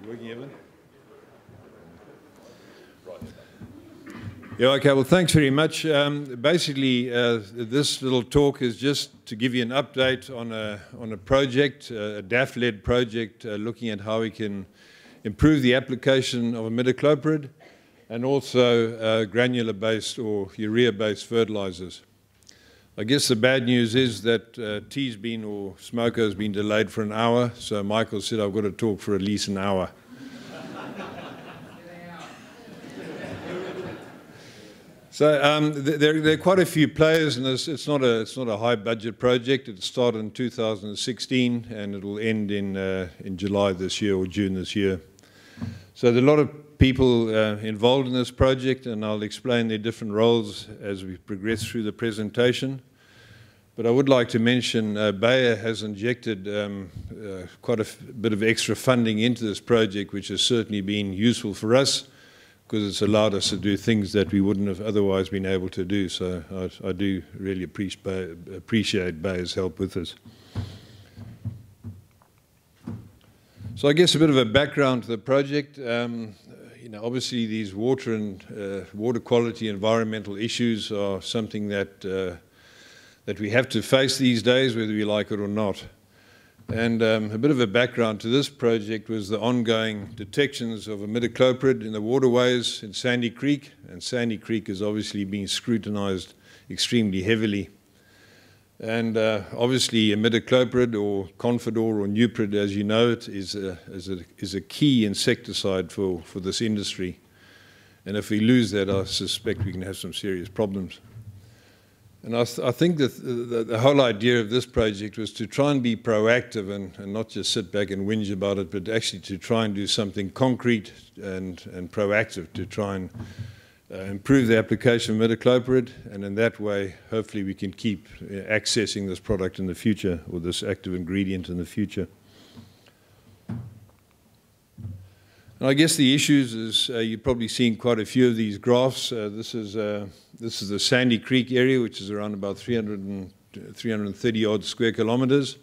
Working, Evan? Yeah, okay, well, thanks very much. Basically, this little talk is just to give you an update on a project, a DAF-led project, looking at how we can improve the application of imidacloprid and also granular-based or urea-based fertilizers. I guess the bad news is that tea's been, or smoko has been delayed for an hour, so Michael said I've got to talk for at least an hour. So there are quite a few players, and it's not a high budget project. It started in 2016, and it will end in July this year or June this year. So there are a lot of people involved in this project, and I'll explain their different roles as we progress through the presentation. But I would like to mention Bayer has injected quite a bit of extra funding into this project, which has certainly been useful for us because it's allowed us to do things that we wouldn't have otherwise been able to do. So I do really appreciate Bayer's help with this. So I guess a bit of a background to the project. Obviously these water and water quality, environmental issues are something that we have to face these days, whether we like it or not. And a bit of a background to this project was the ongoing detections of imidacloprid in the waterways in Sandy Creek, and Sandy Creek has obviously been scrutinized extremely heavily. And obviously imidacloprid or Confidor or Nuprid, as you know it, is a key insecticide for this industry. And if we lose that, I suspect we can have some serious problems. And I think that the whole idea of this project was to try and be proactive and not just sit back and whinge about it, but actually to try and do something concrete and proactive to try and improve the application of imidacloprid, and in that way, hopefully we can keep accessing this product in the future, or this active ingredient in the future. And I guess the issues is you've probably seen quite a few of these graphs. This is the Sandy Creek area, which is around about 330 odd square kilometers,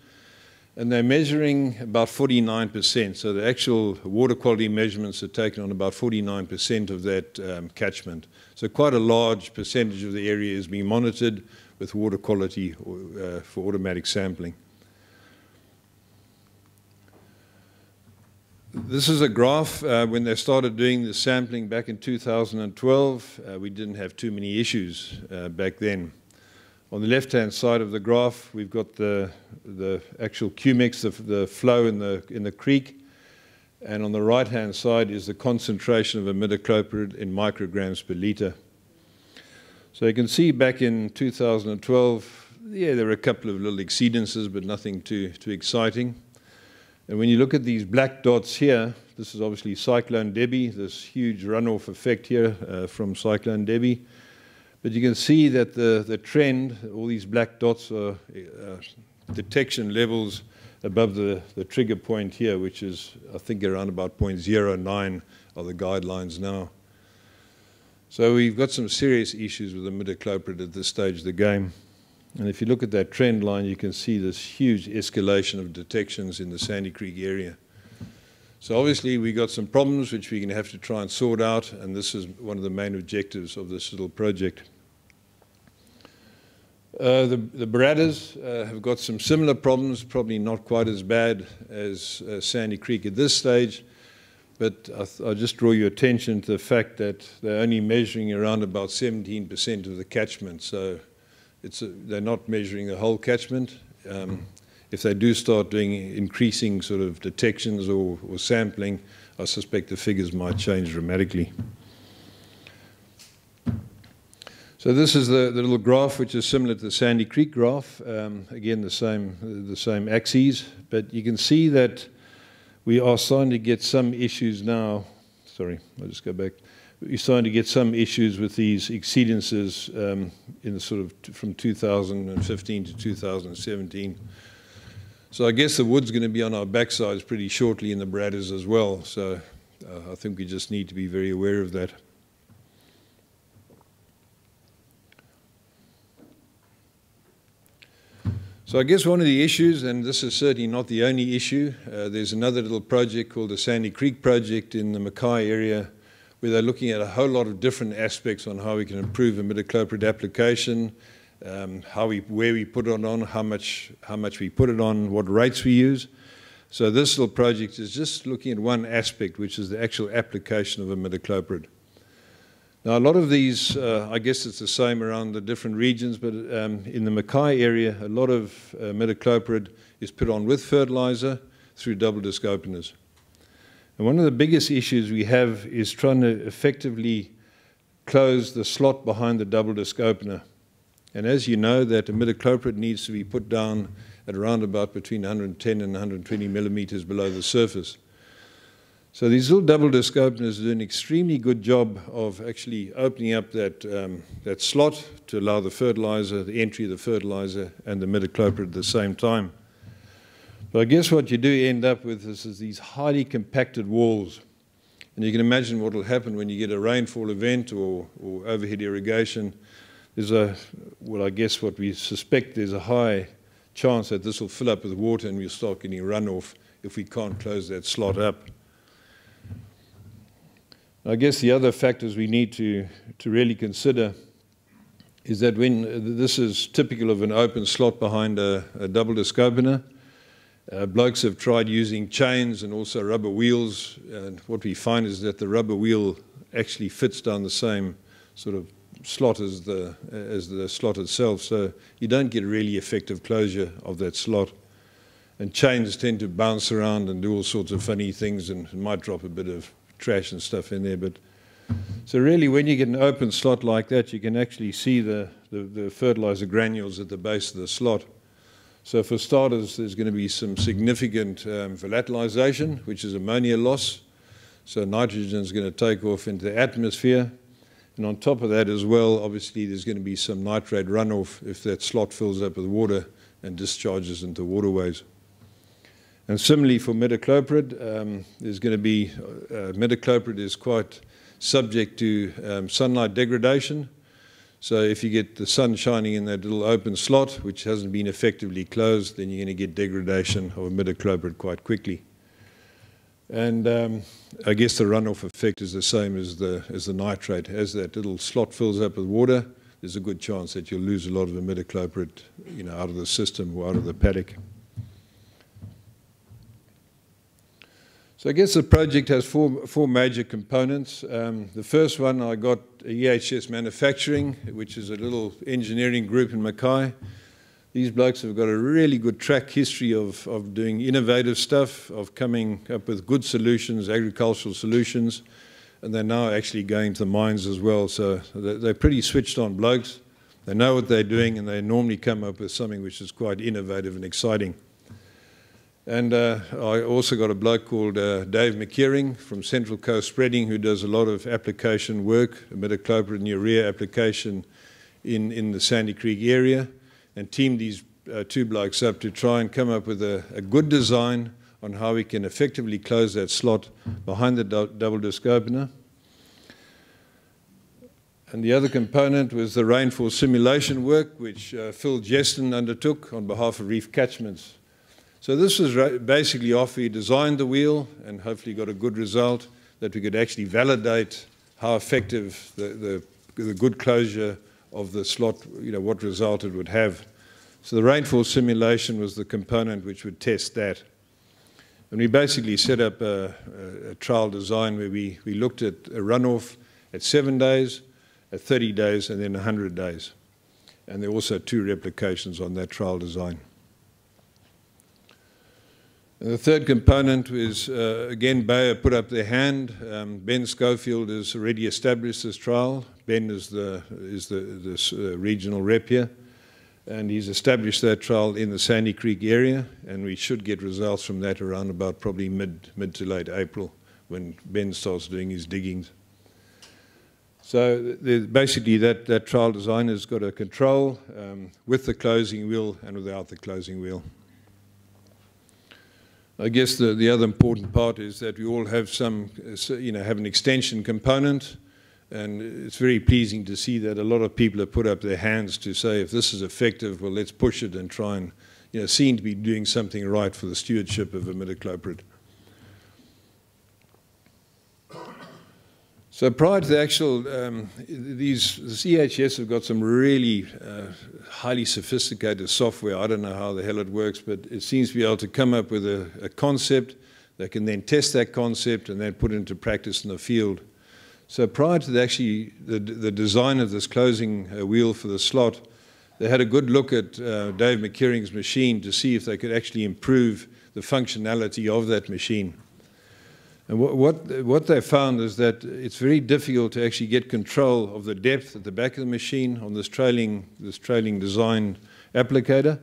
and they're measuring about 49%. So the actual water quality measurements are taken on about 49% of that catchment. So quite a large percentage of the area is being monitored with water quality for automatic sampling. This is a graph. When they started doing the sampling back in 2012, we didn't have too many issues back then. On the left-hand side of the graph, we've got the actual Qmix, the flow in the creek, and on the right-hand side is the concentration of imidacloprid in micrograms per litre. So you can see back in 2012, yeah, there were a couple of little exceedances, but nothing too exciting. And when you look at these black dots here, this is obviously Cyclone Debbie, this huge runoff effect here from Cyclone Debbie. But you can see that the trend, all these black dots are detection levels above the trigger point here, which is, I think, around about 0.09 are the guidelines now. So we've got some serious issues with imidacloprid at this stage of the game. And if you look at that trend line, you can see this huge escalation of detections in the Sandy Creek area. So obviously we've got some problems which we're going to have to try and sort out, and this is one of the main objectives of this little project. The Baradas have got some similar problems, probably not quite as bad as Sandy Creek at this stage, but I'll just draw your attention to the fact that they're only measuring around about 17% of the catchment. So they're not measuring the whole catchment. If they do start doing increasing sort of detections or sampling, I suspect the figures might change dramatically. So this is the little graph, which is similar to the Sandy Creek graph. Again, the same axes, but you can see that we are starting to get some issues now. Sorry, I'll just go back. We're starting to get some issues with these exceedances in the sort of from 2015 to 2017. So I guess the wood's going to be on our backsides pretty shortly in the Baradas as well. So I think we just need to be very aware of that. So I guess one of the issues, and this is certainly not the only issue, there's another little project called the Sandy Creek Project in the Mackay area, where they're looking at a whole lot of different aspects on how we can improve imidacloprid application, where we put it on, how much we put it on, what rates we use. So this little project is just looking at one aspect, which is the actual application of imidacloprid. Now, a lot of these, I guess it's the same around the different regions, but in the Mackay area, a lot of imidacloprid is put on with fertilizer through double disc openers. And one of the biggest issues we have is trying to effectively close the slot behind the double disc opener. And as you know, that imidacloprid needs to be put down at around about between 110 and 120 millimeters below the surface. So these little double disc openers do an extremely good job of actually opening up that slot to allow the fertilizer, the entry of the fertilizer and the imidacloprid at the same time. But I guess what you do end up with is these highly compacted walls. And you can imagine what will happen when you get a rainfall event or overhead irrigation. There's I guess what we suspect, there's a high chance that this will fill up with water and we'll start getting runoff if we can't close that slot up. I guess the other factors we need to really consider is that when this is typical of an open slot behind a double disc opener, blokes have tried using chains and also rubber wheels, and what we find is that the rubber wheel actually fits down the same sort of slot as the slot itself, so you don't get really effective closure of that slot. And chains tend to bounce around and do all sorts of funny things and might drop a bit of trash and stuff in there. But so really, when you get an open slot like that, you can actually see the fertilizer granules at the base of the slot. So for starters, there's going to be some significant volatilization, which is ammonia loss. So nitrogen is going to take off into the atmosphere. And on top of that as well, obviously, there's going to be some nitrate runoff if that slot fills up with water and discharges into waterways. And similarly for imidacloprid, there's going to be, imidacloprid is quite subject to sunlight degradation. So if you get the sun shining in that little open slot, which hasn't been effectively closed, then you're going to get degradation of imidacloprid quite quickly. And I guess the runoff effect is the same as the nitrate. As that little slot fills up with water, there's a good chance that you'll lose a lot of imidacloprid, out of the system or out of the paddock. So I guess the project has four major components. The first one, I got EHS Manufacturing, which is a little engineering group in Mackay. These blokes have got a really good track history of doing innovative stuff, of coming up with good solutions, agricultural solutions, and they're now actually going to the mines as well. So they're pretty switched on blokes. They know what they're doing, and they normally come up with something which is quite innovative and exciting. And I also got a bloke called Dave McKeering from Central Coast Spreading, who does a lot of application work, imidacloprid and urea application in the Sandy Creek area, and teamed these two blokes up to try and come up with a good design on how we can effectively close that slot behind the double disc opener. And the other component was the rainfall simulation work, which Phil Jeston undertook on behalf of reef catchments. So this was basically after we designed the wheel and hopefully got a good result, that we could actually validate how effective the good closure of the slot, what result it would have. So the rainfall simulation was the component which would test that. And we basically set up a trial design where we looked at a runoff at 7 days, at 30 days, and then 100 days. And there were also 2 replications on that trial design. And the third component was, again, Bayer put up their hand. Ben Schofield has already established this trial. Ben is the regional rep here. And he's established that trial in the Sandy Creek area, and we should get results from that around about probably mid to late April when Ben starts doing his diggings. So basically that trial design has got a control with the closing wheel and without the closing wheel. I guess the other important part is that we all have have an extension component, and it's very pleasing to see that a lot of people have put up their hands to say, if this is effective, well, let's push it and try and, seen to be doing something right for the stewardship of imidacloprid. So prior to the actual, this EHS have got some really highly sophisticated software. I don't know how the hell it works, but it seems to be able to come up with a concept. They can then test that concept and then put it into practice in the field. So prior to the design of this closing wheel for the slot, they had a good look at Dave McKeering's machine to see if they could actually improve the functionality of that machine. And what they found is that it's very difficult to actually get control of the depth at the back of the machine on this trailing design applicator.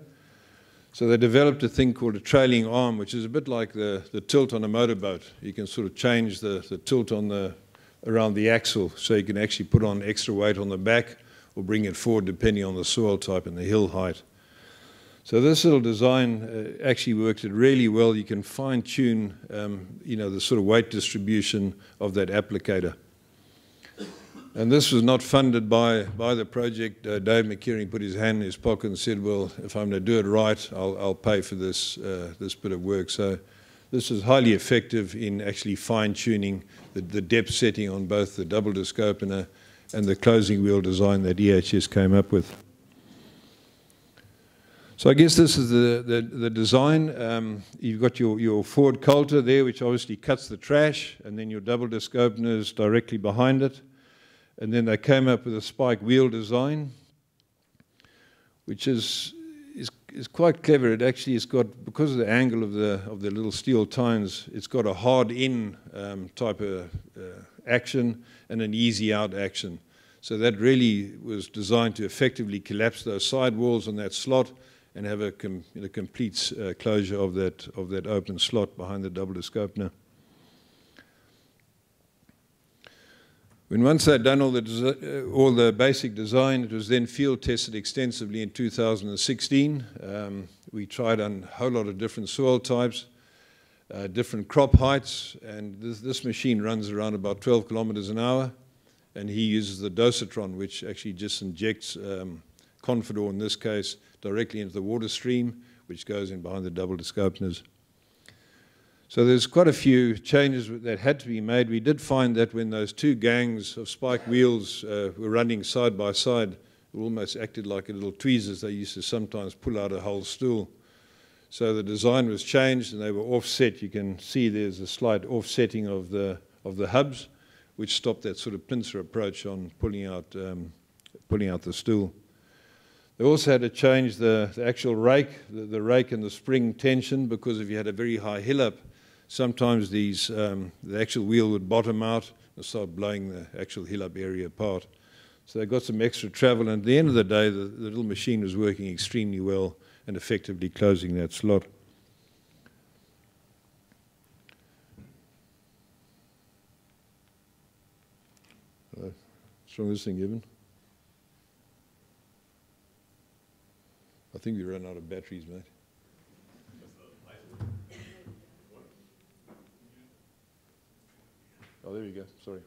So they developed a thing called a trailing arm, which is a bit like the tilt on a motorboat. You can sort of change the tilt around the axle, so you can actually put on extra weight on the back or bring it forward depending on the soil type and the hill height. So this little design actually worked really well. You can fine-tune, the sort of weight distribution of that applicator. And this was not funded by the project. Dave McKeering put his hand in his pocket and said, well, if I'm going to do it right, I'll pay for this bit of work. So this is highly effective in actually fine-tuning the depth setting on both the double disc opener and the closing wheel design that EHS came up with. So I guess this is the design. You've got your forward coulter there, which obviously cuts the trash, and then your double disc openers directly behind it. And then they came up with a spike wheel design, which is quite clever. It actually has got, because of the angle of the little steel tines, it's got a hard in type of action and an easy out action. So that really was designed to effectively collapse those side walls on that slot and have a complete closure of that open slot behind the double disc opener. Once they'd done all the basic design, it was then field tested extensively in 2016. We tried on a whole lot of different soil types, different crop heights, and this machine runs around about 12 kilometers an hour, and he uses the dosatron, which actually just injects Confidor in this case directly into the water stream, which goes in behind the double disc openers. So there's quite a few changes that had to be made. We did find that when those two gangs of spike wheels were running side by side, it almost acted like a little tweezers. They used to sometimes pull out a whole stool. So the design was changed and they were offset. You can see there's a slight offsetting of the hubs, which stopped that sort of pincer approach on pulling out the stool. They also had to change the actual rake, the rake and the spring tension, because if you had a very high hill up, sometimes the actual wheel would bottom out and start blowing the actual hill up area apart. So they got some extra travel, and at the end of the day, the little machine was working extremely well and effectively closing that slot. What's wrong with this thing, Evan? I think we ran out of batteries, mate. Oh, there we go. Sorry.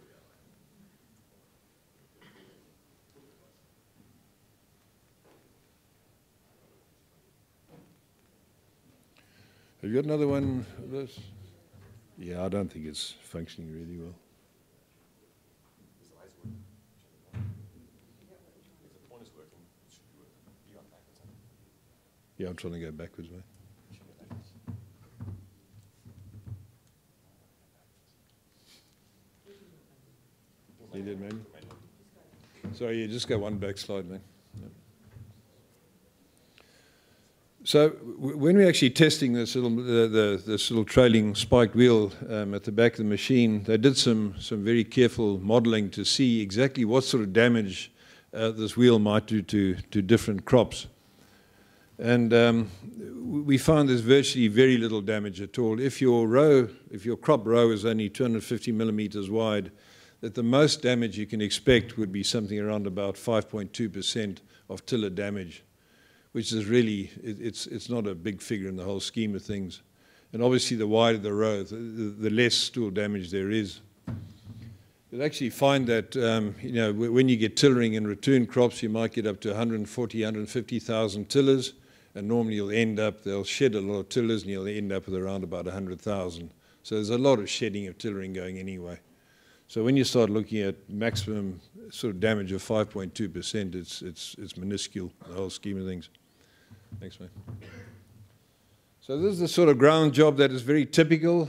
Have you got another one of those? Yeah, I don't think it's functioning really well. Yeah, I'm trying to go backwards, mate. You did, maybe? Sorry, you just go one backslide, man. Yep. So when we're actually testing this little trailing spiked wheel at the back of the machine, they did some very careful modeling to see exactly what sort of damage this wheel might do to different crops. And we found there's virtually very little damage at all. If your crop row is only 250 millimeters wide, that the most damage you can expect would be something around about 5.2% of tiller damage, which is really, it's not a big figure in the whole scheme of things. And obviously the wider the row, the less stool damage there is. You'll actually find that, when you get tillering in ratoon crops, you might get up to 140,000, 150,000 tillers. and normally they'll shed a lot of tillers, and you'll end up with around about 100,000. So there's a lot of shedding of tillering going anyway. So when you start looking at maximum sort of damage of 5.2%, it's minuscule, the whole scheme of things. Thanks, mate. So this is the sort of ground job that is very typical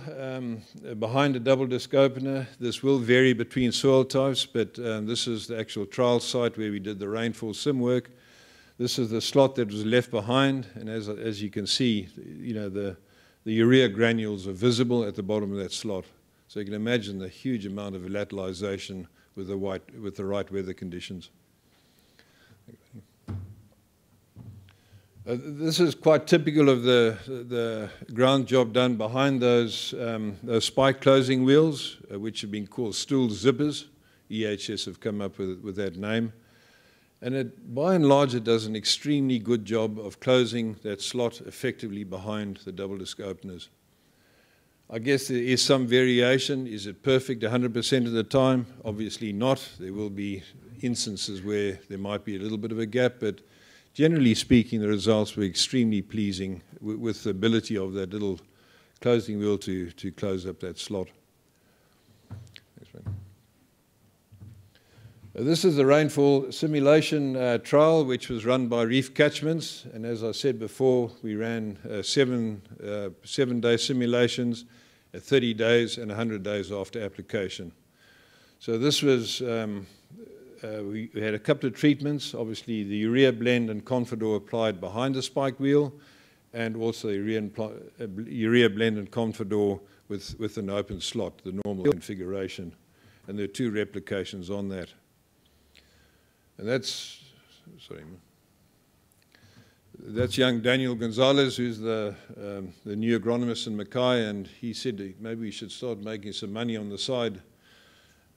behind a double disc opener. This will vary between soil types, but this is the actual trial site where we did the rainfall sim work. This is the slot that was left behind, and as you can see, the urea granules are visible at the bottom of that slot. So you can imagine the huge amount of volatilization with the right weather conditions. This is quite typical of the ground job done behind those spike closing wheels, which have been called stool zippers. EHS have come up with that name. And by and large, it does an extremely good job of closing that slot effectively behind the double disc openers. I guess there is some variation. Is it perfect 100% of the time? Obviously not. There will be instances where there might be a little bit of a gap, but generally speaking, the results were extremely pleasing with the ability of that little closing wheel to close up that slot. This is the rainfall simulation trial, which was run by Reef Catchments. And as I said before, we ran seven-day simulations at 30 days and 100 days after application. So this was, we had a couple of treatments. Obviously, the urea blend and Confidor applied behind the spike wheel, and also urea blend and Confidor with an open slot, the normal configuration. And there are 2 replications on that. And that's young Daniel Gonzalez, who's the new agronomist in Mackay, and he said maybe we should start making some money on the side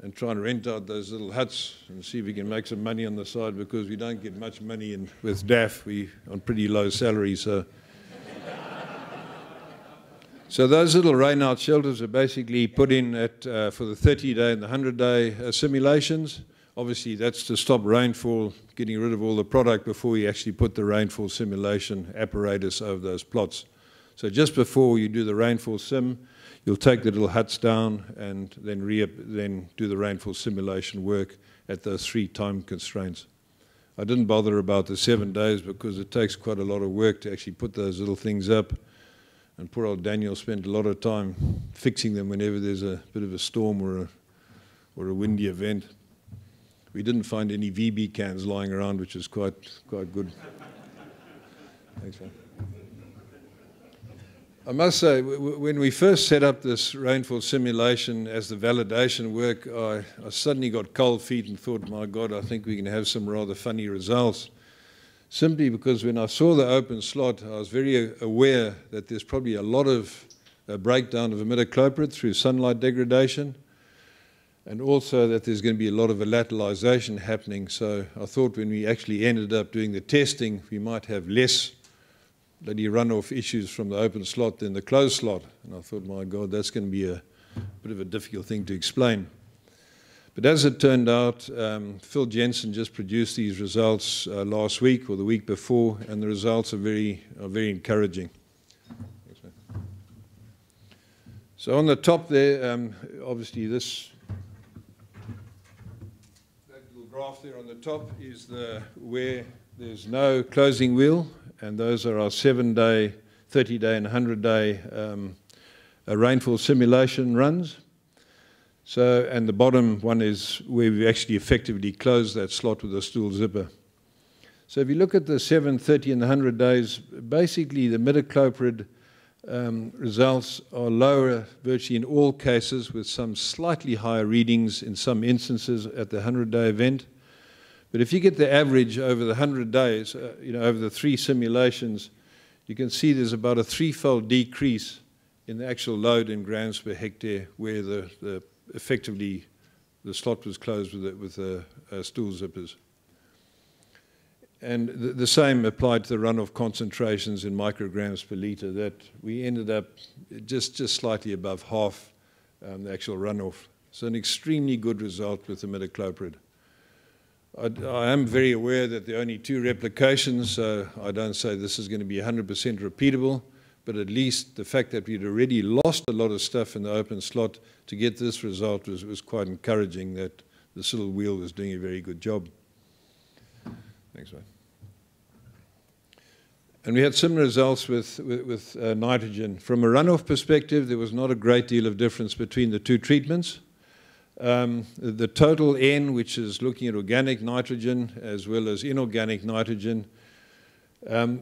and try and rent out those little huts and see if we can make some money on the side, because we don't get much money with DAF. We're on pretty low salaries. So those little rainout shelters are basically put in for the 30-day and the 100-day simulations. Obviously, that's to stop rainfall, getting rid of all the product before you actually put the rainfall simulation apparatus over those plots. So just before you do the rainfall sim, you'll take the little huts down and then do the rainfall simulation work at those 3 time constraints. I didn't bother about the 7 days because it takes quite a lot of work to actually put those little things up. And poor old Daniel spent a lot of time fixing them whenever there's a bit of a storm or a windy event. We didn't find any VB cans lying around, which is quite good. Thanks, man. I must say, when we first set up this rainfall simulation as the validation work, I suddenly got cold feet and thought, my God, I think we can have some rather funny results. Simply because when I saw the open slot, I was very aware that there's probably a lot of breakdown of imidacloprid through sunlight degradation, and also that there's going to be a lot of volatilization happening. So I thought when we actually ended up doing the testing, we might have less bloody runoff issues from the open slot than the closed slot. And I thought, my God, that's going to be a bit of a difficult thing to explain. But as it turned out, Phil Jensen just produced these results last week or the week before, and the results are very encouraging. So on the top there, obviously that little graph there on the top is where there's no closing wheel, and those are our 7-day, 30-day, and 100-day rainfall simulation runs. So, and the bottom one is where we actually effectively close that slot with a stool zipper. So if you look at the 7, 30, and the 100 days, basically the imidacloprid results are lower virtually in all cases, with some slightly higher readings in some instances at the 100-day event. But if you get the average over the 100 days, over the 3 simulations, you can see there's about a 3-fold decrease in the actual load in grams per hectare, where effectively the slot was closed with the stool zippers. And the same applied to the runoff concentrations in micrograms per litre, that we ended up just slightly above half the actual runoff. So an extremely good result with the imidacloprid. I am very aware that there are only 2 replications, so I don't say this is going to be 100% repeatable, but at least the fact that we'd already lost a lot of stuff in the open slot to get this result was quite encouraging, that this little wheel was doing a very good job. Thanks, mate. And we had similar results with nitrogen. From a runoff perspective, there was not a great deal of difference between the 2 treatments. The total N, which is looking at organic nitrogen as well as inorganic nitrogen,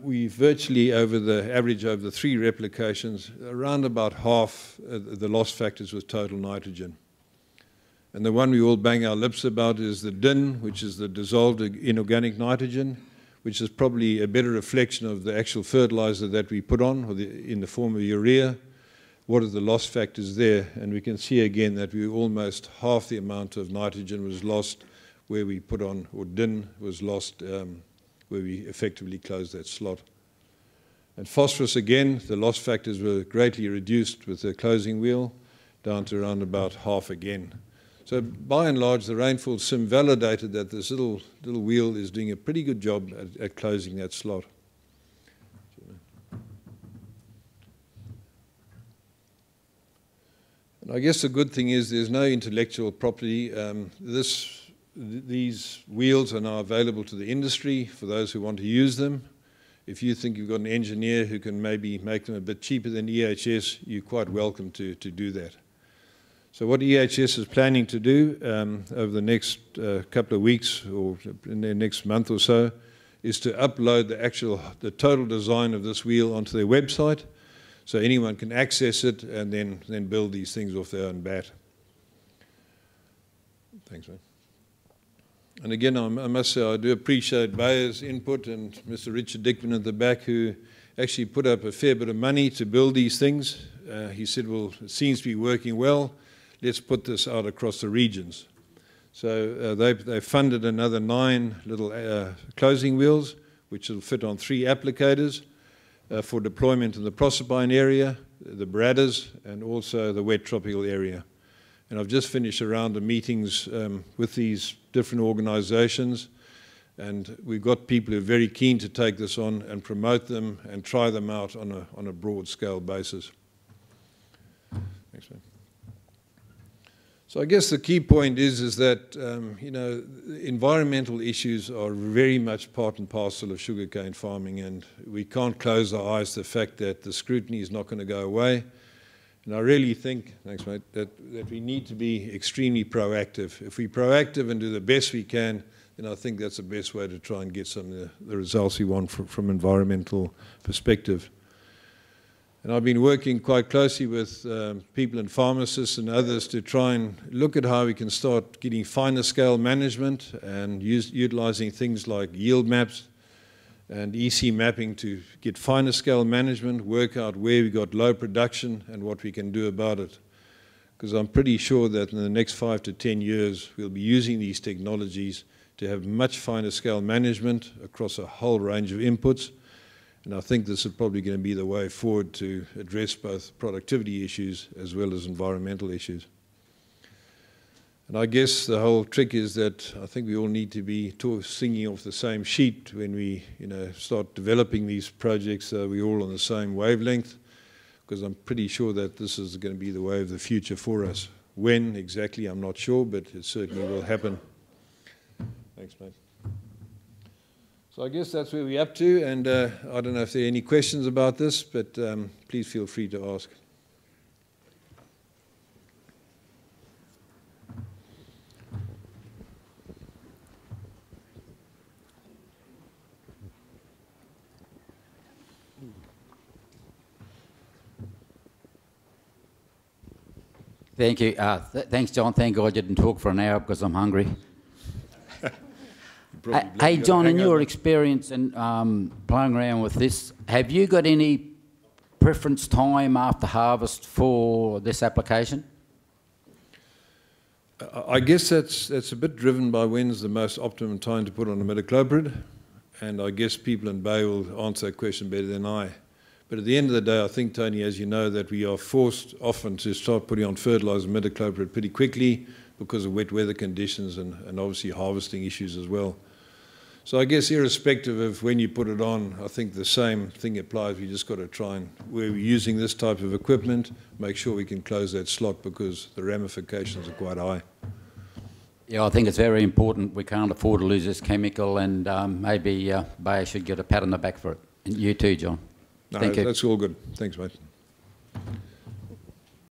we virtually over the average over the 3 replications, around about half the loss factors with total nitrogen. And the one we all bang our lips about is the DIN, which is the dissolved inorganic nitrogen, which is probably a better reflection of the actual fertilizer that we put on, or in the form of urea. What are the loss factors there? And we can see again that we almost half the amount of nitrogen was lost where we put on, or DIN was lost where we effectively closed that slot. And phosphorus again, the loss factors were greatly reduced with the closing wheel, down to around about half again. So by and large, the rainfall sim validated that this little wheel is doing a pretty good job at closing that slot. And I guess the good thing is there's no intellectual property. These wheels are now available to the industry for those who want to use them. If you think you've got an engineer who can maybe make them a bit cheaper than EHS, you're quite welcome to do that. So what EHS is planning to do over the next couple of weeks or in the next month or so is to upload the total design of this wheel onto their website, so anyone can access it and then build these things off their own bat. Thanks, mate. And again, I must say I do appreciate Bayer's input and Mr. Richard Dickman at the back, who actually put up a fair bit of money to build these things. He said, well, it seems to be working well. Let's put this out across the regions. So they funded another 9 little closing wheels, which will fit on 3 applicators for deployment in the Proserpine area, the Bradders, and also the wet tropical area. And I've just finished a round of meetings with these different organizations, and we've got people who are very keen to take this on and promote them and try them out on a broad scale basis. Thanks, man. So I guess the key point is that you know, environmental issues are very much part and parcel of sugarcane farming, and we can't close our eyes to the fact that the scrutiny is not going to go away. And I really think, thanks mate, that we need to be extremely proactive. If we're proactive and do the best we can, then I think that's the best way to try and get some of the results we want from environmental perspective. And I've been working quite closely with people and pharmacists and others to try and look at how we can start getting finer scale management and utilizing things like yield maps and EC mapping to get finer scale management, work out where we got low production and what we can do about it. Because I'm pretty sure that in the next 5 to 10 years, we'll be using these technologies to have much finer scale management across a whole range of inputs. And I think this is probably going to be the way forward to address both productivity issues as well as environmental issues. And I guess the whole trick is that I think we all need to be singing off the same sheet when we, you know, start developing these projects. We're all on the same wavelength, because I'm pretty sure that this is going to be the way of the future for us. When exactly, I'm not sure, but it certainly will happen. Thanks, mate. So I guess that's where we're up to, and I don't know if there are any questions about this, but please feel free to ask. Thank you. Thanks, John. Thank God you didn't talk for an hour because I'm hungry. Hey, John, in your experience in playing around with this, have you got any preference time after harvest for this application? I guess that's a bit driven by when's the most optimum time to put on a metacloprid, and I guess people in Bay will answer that question better than I. But at the end of the day, I think, Tony, as you know, that we are forced often to start putting on fertiliser and imidacloprid pretty quickly because of wet weather conditions and obviously harvesting issues as well. So I guess irrespective of when you put it on, I think the same thing applies. We just got to try and, where we're using this type of equipment, make sure we can close that slot because the ramifications are quite high. Yeah, I think it's very important. We can't afford to lose this chemical, and maybe Bayer should get a pat on the back for it. And you too, John. No, Thank you. That's all good. Thanks, mate.